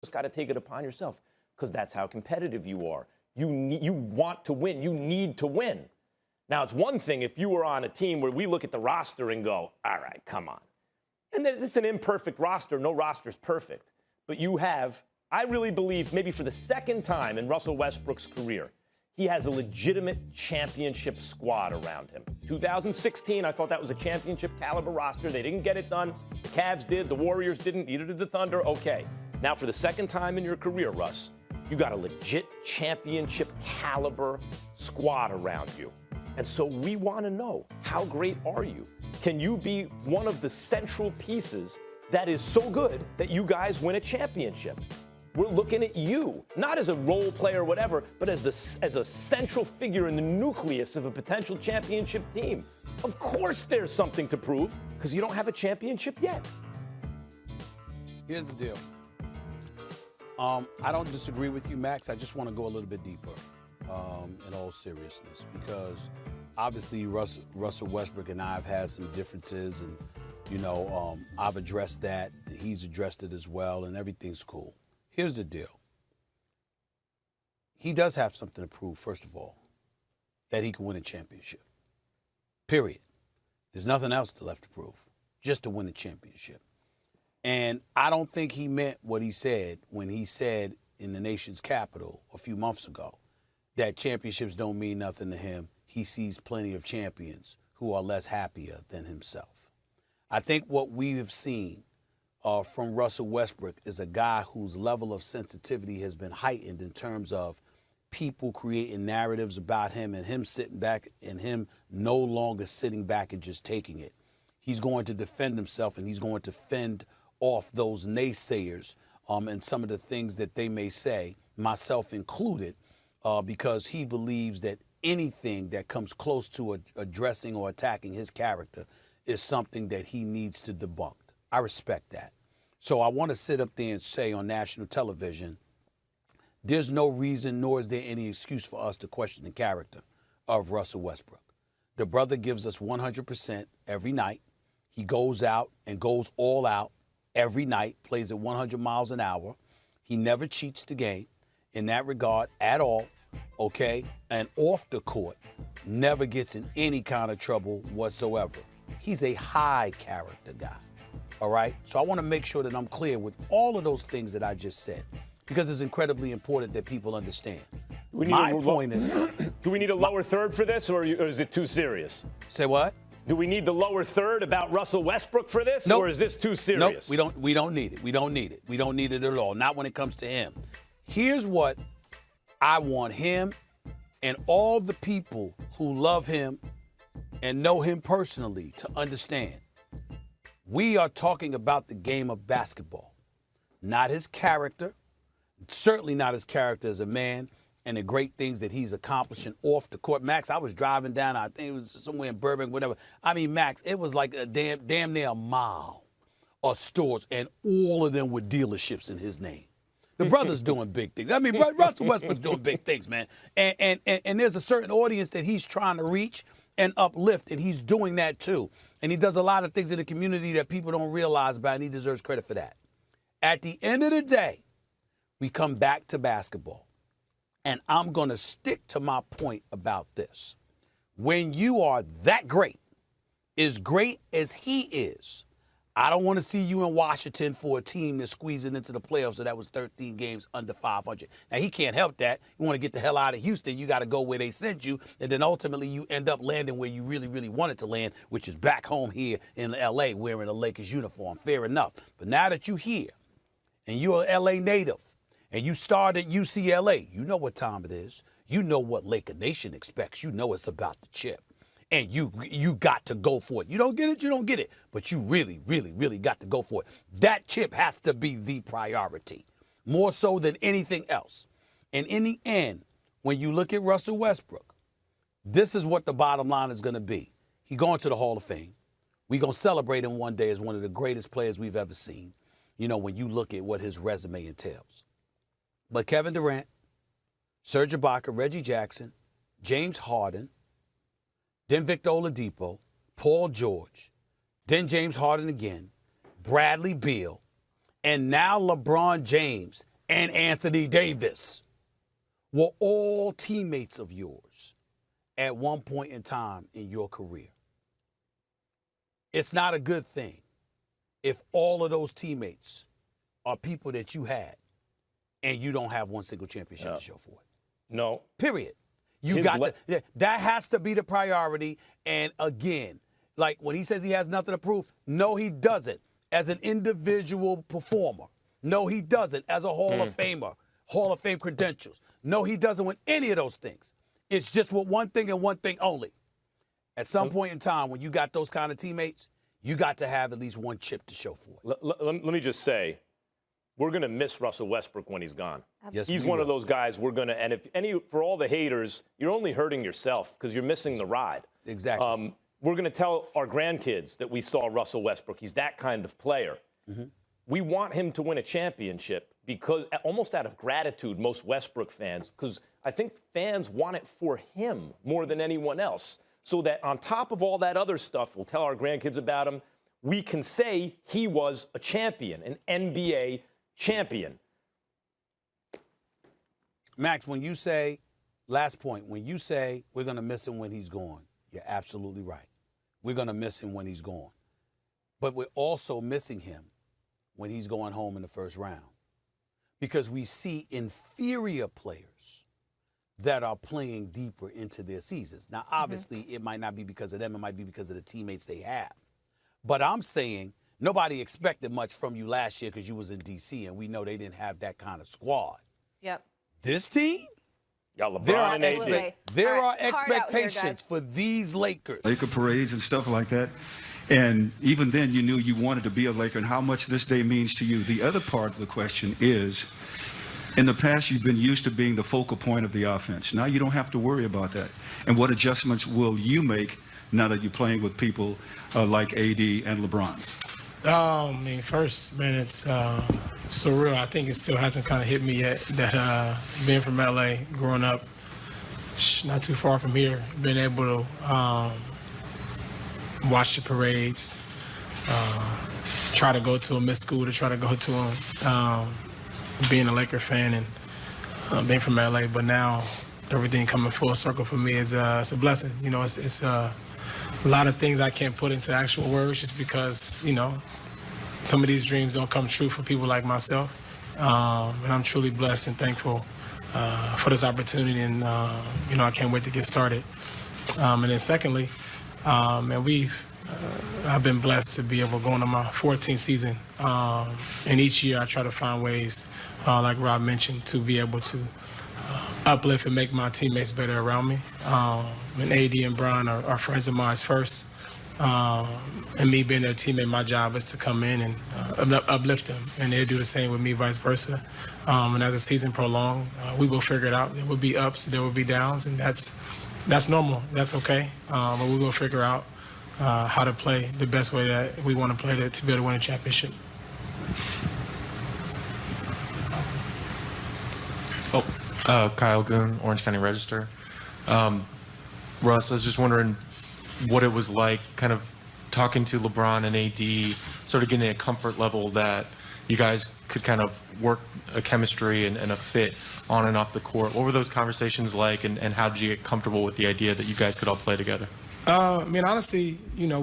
just got to take it upon yourself because that's how competitive you are. You want to win. You need to win. Now, it's one thing if you were on a team where we look at the roster and go, all right, come on. And then it's an imperfect roster. No roster's perfect. But you have, I really believe, maybe for the second time in Russell Westbrook's career, he has a legitimate championship squad around him. 2016, I thought that was a championship caliber roster. They didn't get it done. The Cavs did. The Warriors didn't. Neither did the Thunder. Okay. Now, for the second time in your career, Russ, you got a legit championship caliber squad around you. And so we want to know, how great are you? Can you be one of the central pieces that is so good that you guys win a championship? We're looking at you, not as a role player or whatever, but as a central figure in the nucleus of a potential championship team. Of course there's something to prove, because you don't have a championship yet. Here's the deal. I don't disagree with you, Max. I just want to go a little bit deeper in all seriousness, because obviously Russell Westbrook and I have had some differences, and, you know, I've addressed that. He's addressed it as well, and everything's cool. Here's the deal. He does have something to prove, first of all, that he can win a championship. Period. There's nothing else left to prove, just to win a championship. And I don't think he meant what he said when he said in the nation's capital a few months ago that championships don't mean nothing to him. He sees plenty of champions who are less happier than himself. I think what we have seen from Russell Westbrook is a guy whose level of sensitivity has been heightened in terms of people creating narratives about him and him sitting back and him no longer sitting back and just taking it. He's going to defend himself, and he's going to fend off those naysayers and some of the things that they may say, myself included, because he believes that anything that comes close to addressing or attacking his character is something that he needs to debunk. I respect that. So I want to sit up there and say on national television, there's no reason nor is there any excuse for us to question the character of Russell Westbrook. The brother gives us 100% every night. He goes out and goes all out every night, plays at 100 miles an hour. He never cheats the game in that regard at all, okay? And off the court, never gets in any kind of trouble whatsoever. He's a high character guy, all right? So I want to make sure that I'm clear with all of those things that I just said, because it's incredibly important that people understand. My point is... Do we need a lower third for this, or is it too serious? Say what? Do we need the lower third about Russell Westbrook for this, nope. Or is this too serious? Nope, we don't need it. We don't need it. We don't need it at all, not when it comes to him. Here's what I want him and all the people who love him and know him personally to understand. We are talking about the game of basketball, not his character, certainly not his character as a man, and the great things that he's accomplishing off the court. Max, I was driving down, I think it was somewhere in Burbank, whatever. I mean, Max, it was like a damn near a mile of stores, and all of them were dealerships in his name. The brother's doing big things. I mean, Russell Westbrook's doing big things, man. And there's a certain audience that he's trying to reach and uplift, and he's doing that too. And he does a lot of things in the community that people don't realize about, and he deserves credit for that. At the end of the day, we come back to basketball. And I'm going to stick to my point about this. When you are that great, as great as he is, I don't want to see you in Washington for a team that's squeezing into the playoffs, so that was 13 games under 500. Now, he can't help that. You want to get the hell out of Houston, you got to go where they sent you, and then ultimately you end up landing where you really, really wanted to land, which is back home here in L.A. wearing a Lakers uniform. Fair enough. But now that you're here and you're an L.A. native, and you started at UCLA, you know what time it is. You know what Laker Nation expects. You know it's about the chip. And you got to go for it. You don't get it, you don't get it. But you really, really, really got to go for it. That chip has to be the priority, more so than anything else. And in the end, when you look at Russell Westbrook, this is what the bottom line is going to be. He's going to the Hall of Fame. We're going to celebrate him one day as one of the greatest players we've ever seen, you know, when you look at what his resume entails. But Kevin Durant, Serge Ibaka, Reggie Jackson, James Harden, then Victor Oladipo, Paul George, then James Harden again, Bradley Beal, and now LeBron James and Anthony Davis were all teammates of yours at one point in time in your career. It's not a good thing if all of those teammates are people that you had and you don't have one single championship to show for it. No. Period. That has to be the priority. And again, like when he says he has nothing to prove, no, he doesn't. As an individual performer, no, he doesn't. As a Hall of Famer, Hall of Fame credentials, no, he doesn't win any of those things. It's just with one thing and one thing only. At some point in time, when you got those kind of teammates, you got to have at least one chip to show for it. Let me just say, we're going to miss Russell Westbrook when he's gone. Yes, he's one of those guys we're going to, and for all the haters, you're only hurting yourself because you're missing the ride. Exactly. We're going to tell our grandkids that we saw Russell Westbrook. He's that kind of player. We want him to win a championship because, almost out of gratitude, most Westbrook fans, because I think fans want it for him more than anyone else. So that on top of all that other stuff, we'll tell our grandkids about him, we can say he was a champion, an NBA champion. Max, when you say, last point, when you say we're going to miss him when he's gone, you're absolutely right. We're going to miss him when he's gone. But we're also missing him when he's going home in the first round because we see inferior players that are playing deeper into their seasons. Now, obviously, it might not be because of them. It might be because of the teammates they have. But I'm saying nobody expected much from you last year because you was in D.C., and we know they didn't have that kind of squad. Yep. This team? Got LeBron and AD. There are expectations for these Lakers. Laker parades and stuff like that. And even then, you knew you wanted to be a Laker and how much this day means to you. The other part of the question is, in the past, you've been used to being the focal point of the offense. Now you don't have to worry about that. And what adjustments will you make now that you're playing with people like AD and LeBron? I mean, first, man, it's surreal. I think it still hasn't kind of hit me yet that being from LA, growing up not too far from here, being able to watch the parades, try to go to them, miss school to try to go to them, being a Laker fan and being from LA, but now everything coming full circle for me is it's a blessing. You know, it's a lot of things I can't put into actual words just because, you know, some of these dreams don't come true for people like myself. And I'm truly blessed and thankful for this opportunity, and, you know, I can't wait to get started. And then secondly, and I've been blessed to be able to go into my 14th season. And each year I try to find ways, like Rob mentioned, to be able to uplift and make my teammates better around me. And AD and Bron are friends of mine first. And me being their teammate, my job is to come in and uplift them. And they'll do the same with me, vice versa. And as the season prolongs, we will figure it out. There will be ups, there will be downs, and that's normal. That's okay. But we will figure out how to play the best way that we want to play to be able to win a championship. Kyle Goon, Orange County Register. Russ, I was just wondering what it was like kind of talking to LeBron and AD, sort of getting a comfort level that you guys could kind of work a chemistry and a fit on and off the court. What were those conversations like, and how did you get comfortable with the idea that you guys could all play together? I mean, honestly, you know,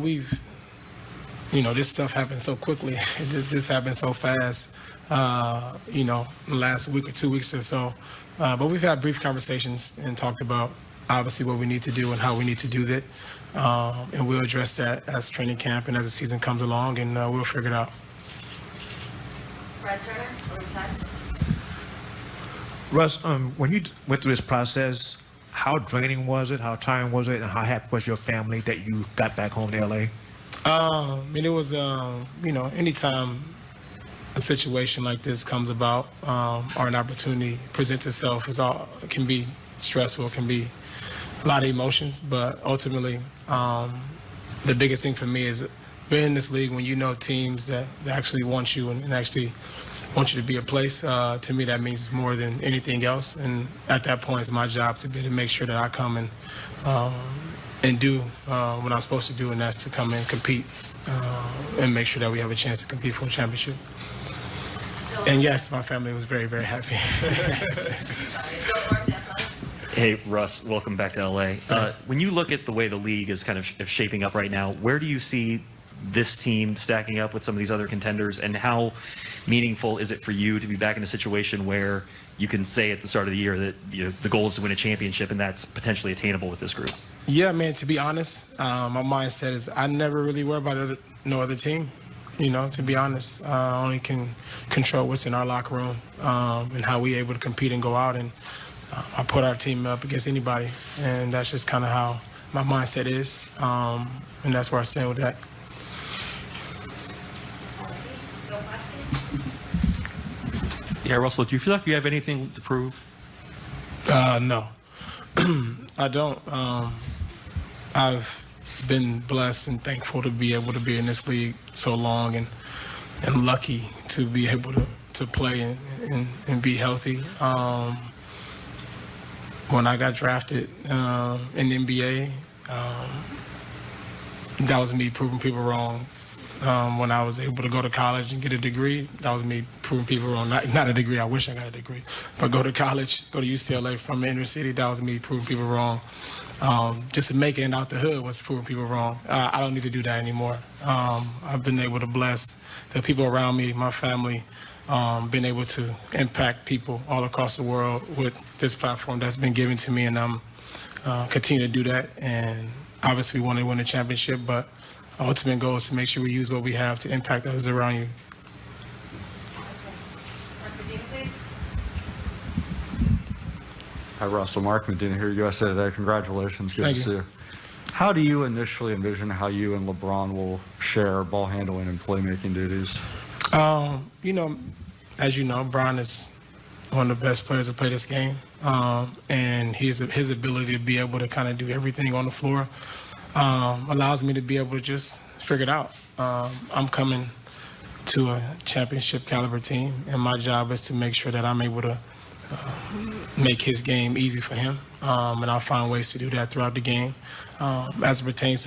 this stuff happened so quickly. This happened so fast, you know, the last week or 2 weeks or so. But we've had brief conversations and talked about, obviously, what we need to do and how we need to do that. And we'll address that as training camp and as the season comes along, and we'll figure it out. Brad Turner, Golden Times. Russ, when you went through this process, how draining was it? How tiring was it? And how happy was your family that you got back home to LA? I mean, it was, you know, anytime a situation like this comes about or an opportunity presents itself, it can be stressful, it can be a lot of emotions, but ultimately the biggest thing for me is being in this league when you know teams that actually want you and actually want you to be a place. To me, that means more than anything else. And at that point, it's my job to be to make sure that I come and do what I'm supposed to do, and that's to come and compete and make sure that we have a chance to compete for a championship. Bill And yes, my family was very, very happy. Hey, Russ, welcome back to LA. When you look at the way the league is kind of shaping up right now, where do you see this team stacking up with some of these other contenders, and how meaningful is it for you to be back in a situation where you can say at the start of the year that the goal is to win a championship, and that's potentially attainable with this group? Yeah, man, to be honest, my mindset is I never really worry about no other team. To be honest, I only can control what's in our locker room and how we able to compete and go out. And I put our team up against anybody, and that's just kind of how my mindset is, and that's where I stand with that. Yeah, Russell, do you feel like you have anything to prove? No, I don't. I've been blessed and thankful to be able to be in this league so long, and lucky to be able to play and be healthy. When I got drafted in the NBA, that was me proving people wrong. When I was able to go to college and get a degree, that was me proving people wrong. Not a degree, I wish I got a degree. But go to college, go to UCLA from the inner city, that was me proving people wrong. Just making it out the hood was proving people wrong. I don't need to do that anymore. I've been able to bless the people around me, my family, been able to impact people all across the world with this platform that's been given to me, and I'm continue to do that. And obviously we want to win a championship, but our ultimate goal is to make sure we use what we have to impact others around you. Hi, Russell. Mark Medina here, USA Today. Congratulations. Good to see you. How do you initially envision how you and LeBron will share ball handling and playmaking duties? As you know, Bron is one of the best players to play this game, and his ability to be able to kind of do everything on the floor allows me to be able to just figure it out. I'm coming to a championship caliber team, and my job is to make sure that I'm able to make his game easy for him, and I'll find ways to do that throughout the game as it pertains to